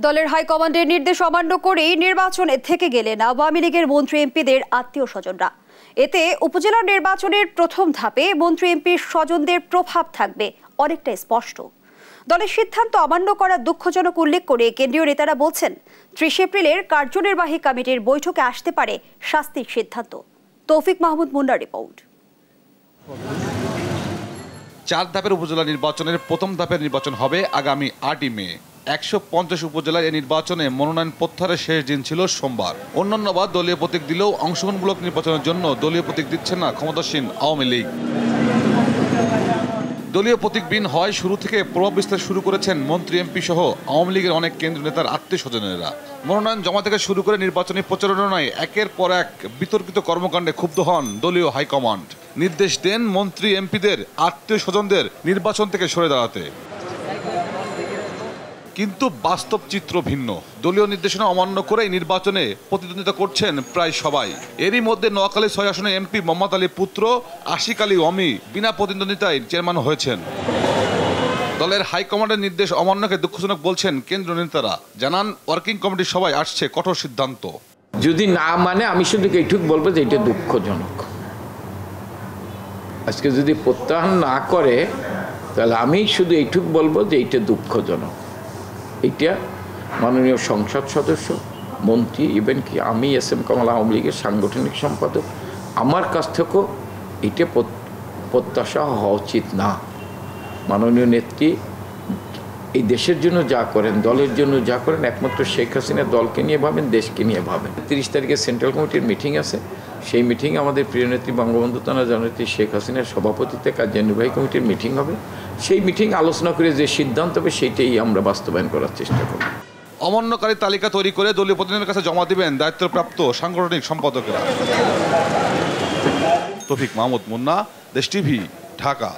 দলের হাইকমান্ডের নির্দেশ অমান্য করে নির্বাচনে থেকে গেলেন আওয়ামী লীগের মন্ত্রী এমপিদের আত্মীয় স্বজনরা। এতে উপজেলা নির্বাচনের প্রথম ধাপে মন্ত্রী এমপির স্বজনদের প্রভাব থাকবে অনেকটা স্পষ্ট। দলের সিদ্ধান্ত অমান্য করা দুঃখজনক উল্লেখ করে কেন্দ্রীয় নেতারা বলছেন ৩০ এপ্রিলের কার্যনির্বাহী কমিটির বৈঠকে আসতে পারে শাস্তির সিদ্ধান্ত। তৌফিক মাহমুদ মুন্নার রিপোর্ট। ৪ ধাপের উপজেলা নির্বাচনের প্রথম ধাপের নির্বাচন হবে আগামী ৮ই মে। ১৫০ উপজেলায় এই নির্বাচনে মনোনয়ন প্রত্যাহারের শেষ দিন ছিল সোমবার। অন্যান্যবার দলীয় প্রতীক দিলেও অংশগ্রহণমূলক নির্বাচনের জন্য দলীয় প্রতীক দিচ্ছে না ক্ষমতাসীন আওয়ামী লীগ। দলীয় প্রতীকবিহীন হয় শুরু থেকে প্রভাব বিস্তার শুরু করেছেন মন্ত্রী এমপি সহ আওয়ামী লীগের অনেক কেন্দ্রীয় নেতার আত্মীয় স্বজনেরা। মনোনয়ন জমা থেকে শুরু করে নির্বাচনী প্রচারণায় একের পর এক বিতর্কিত কর্মকাণ্ডে ক্ষুব্ধ হন দলীয় হাইকমান্ড। নির্দেশ দেন মন্ত্রী এমপিদের আত্মীয় স্বজনদের নির্বাচন থেকে সরে দাঁড়াতে। কিন্তু বাস্তব চিত্র ভিন্ন। দলীয় নির্দেশনা অমান্য করেই নির্বাচনে প্রতিদ্বন্দ্বিতা করছেন প্রায় সবাই। এরই মধ্যে নোয়াখালী ৬ আসনে এমপি মোহাম্মদ আলীর পুত্র আশিক আলী অমি বিনা প্রতিদ্বন্দ্বিতায় চেয়ারম্যান হয়েছেন। দলের হাইকমান্ডের নির্দেশ অমান্যকে দুঃখজনক বলছেন কেন্দ্রীয় নেতারা। জানান ওয়ার্কিং কমিটির সভায় আসছে কঠোর সিদ্ধান্ত। যদি না মানে আমি শুধু এইটুকু বলবো যে এটা দুঃখজনক। আজকে যদি প্রত্যাহার না করে তাহলে আমি শুধু এইটুকু বলবো যে এইটা দুঃখজনক। এটা মাননীয় সংসদ সদস্য, মন্ত্রী, ইভেন কি আমি এস.এম. কামাল আওয়ামী লীগের সাংগঠনিক সম্পাদক, আমার কাছ থেকেও এটা প্রত্যাশা হওয়া উচিত না। মাননীয় নেত্রী এই দেশের জন্য যা করেন, দলের জন্য যা করেন, একমাত্র শেখ হাসিনা দলকে নিয়ে ভাবেন, দেশকে নিয়ে ভাবেন। ৩০ তারিখে সেন্ট্রাল কমিটির মিটিং আছে। সেই মিটিংয়ে আমাদের প্রিয় নেত্রী বঙ্গবন্ধু কন্যা জননেত্রী শেখ হাসিনার সভাপতিত্বে কার্যনির্বাহী কমিটির মিটিং হবে। সেই মিটিং আলোচনা করে যে সিদ্ধান্ত হবে সেইটাই আমরা বাস্তবায়ন করার চেষ্টা করব। অমান্যকারী তালিকা তৈরি করে দলীয় প্রতিনিধিদের কাছে জমা দিবেন দায়িত্বপ্রাপ্ত সাংগঠনিক সম্পাদকেরা। তৌফিক মাহমুদ মুন্না, দেশ টিভি, ঢাকা।